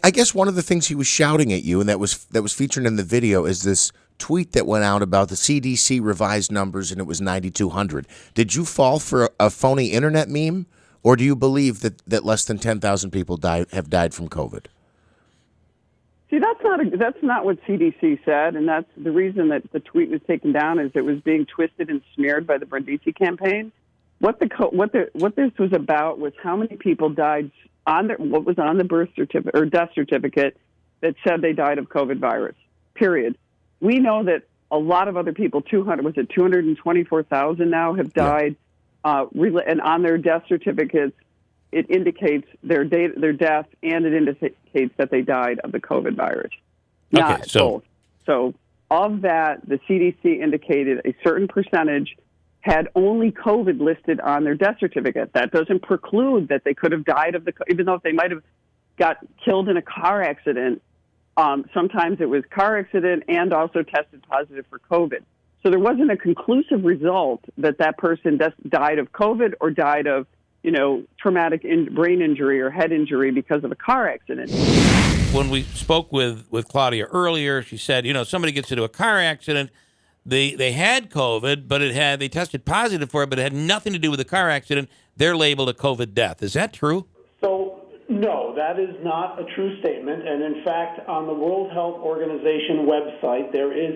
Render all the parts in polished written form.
I guess one of the things he was shouting at you, and that was featured in the video, is this tweet that went out about the CDC revised numbers, and it was 9,200. Did you fall for a phony internet meme, or do you believe that less than 10,000 people have died from COVID? See, that's not what CDC said, and that's the reason that the tweet was taken down, is it was being twisted and smeared by the Brindisi campaign. What this was about was how many people died on what was on the birth certificate or death certificate that said they died of COVID virus. Period. We know that a lot of other people, 224,000 now, have died, and on their death certificates, it indicates their death, and it indicates that they died of the COVID virus. Not both. So of that, the CDC indicated a certain percentage had only COVID listed on their death certificate. That doesn't preclude that they could have died of even though they might have got killed in a car accident. Sometimes it was car accident and also tested positive for COVID. So there wasn't a conclusive result that person died of COVID or died of, traumatic brain injury or head injury because of a car accident. When we spoke with Claudia earlier, she said, somebody gets into a car accident, they had COVID, but they tested positive for it, but it had nothing to do with the car accident. They're labeled a COVID death. Is that true? So, no, that is not a true statement. And in fact, on the World Health Organization website, there is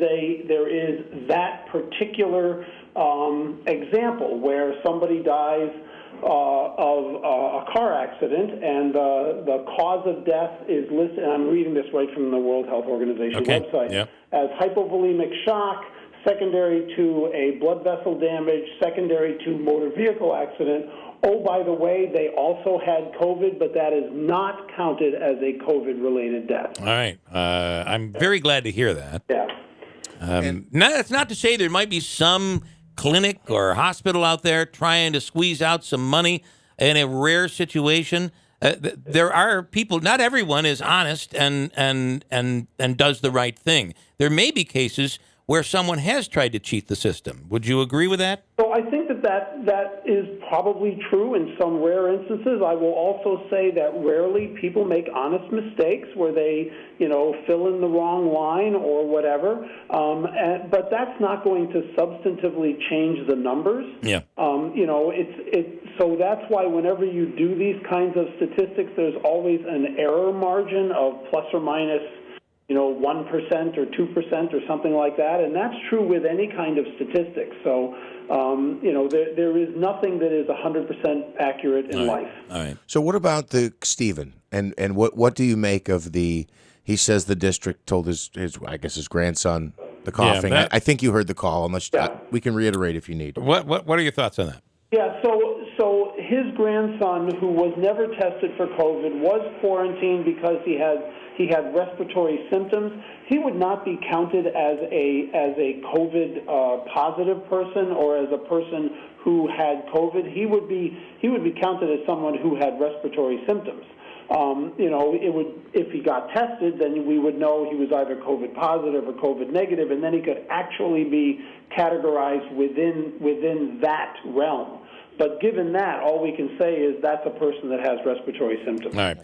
that particular example where somebody dies of a car accident, and the cause of death is listed, and I'm reading this right from the World Health Organization website, as hypovolemic shock, secondary to a blood vessel damage, secondary to motor vehicle accident. Oh, by the way, they also had COVID, but that is not counted as a COVID-related death. All right. I'm very glad to hear that. Yeah. That's not to say there might be some clinic or hospital out there trying to squeeze out some money in a rare situation. There are people, not everyone is honest and does the right thing. There may be cases where someone has tried to cheat the system. Would you agree with that? So I think that is probably true in some rare instances. I will also say that rarely people make honest mistakes where they, fill in the wrong line or whatever. But that's not going to substantively change the numbers. Yeah. So that's why whenever you do these kinds of statistics, there's always an error margin of plus or minus 1% or 2% or something like that, and that's true with any kind of statistics. So, there is nothing that is 100% accurate in life. All right. So, what about Stephen? And what do you make of he says the district told his grandson the coughing. I think you heard the call. Unless we can reiterate if you need. What are your thoughts on that? Yeah. So his grandson, who was never tested for COVID, was quarantined because he had respiratory symptoms. He would not be counted as a COVID positive person or as a person who had COVID. He would be counted as someone who had respiratory symptoms. If he got tested, then we would know he was either COVID positive or COVID negative, and then he could actually be categorized within that realm. But given that, all we can say is that's a person that has respiratory symptoms. All right.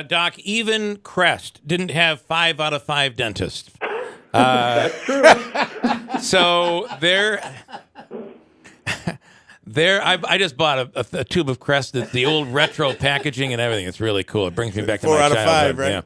Doc, even Crest didn't have 5 out of 5 dentists. That's true. So I just bought a tube of Crest, the old retro packaging and everything. It's really cool. It brings me back to my childhood. 4 out of 5, right? Yeah.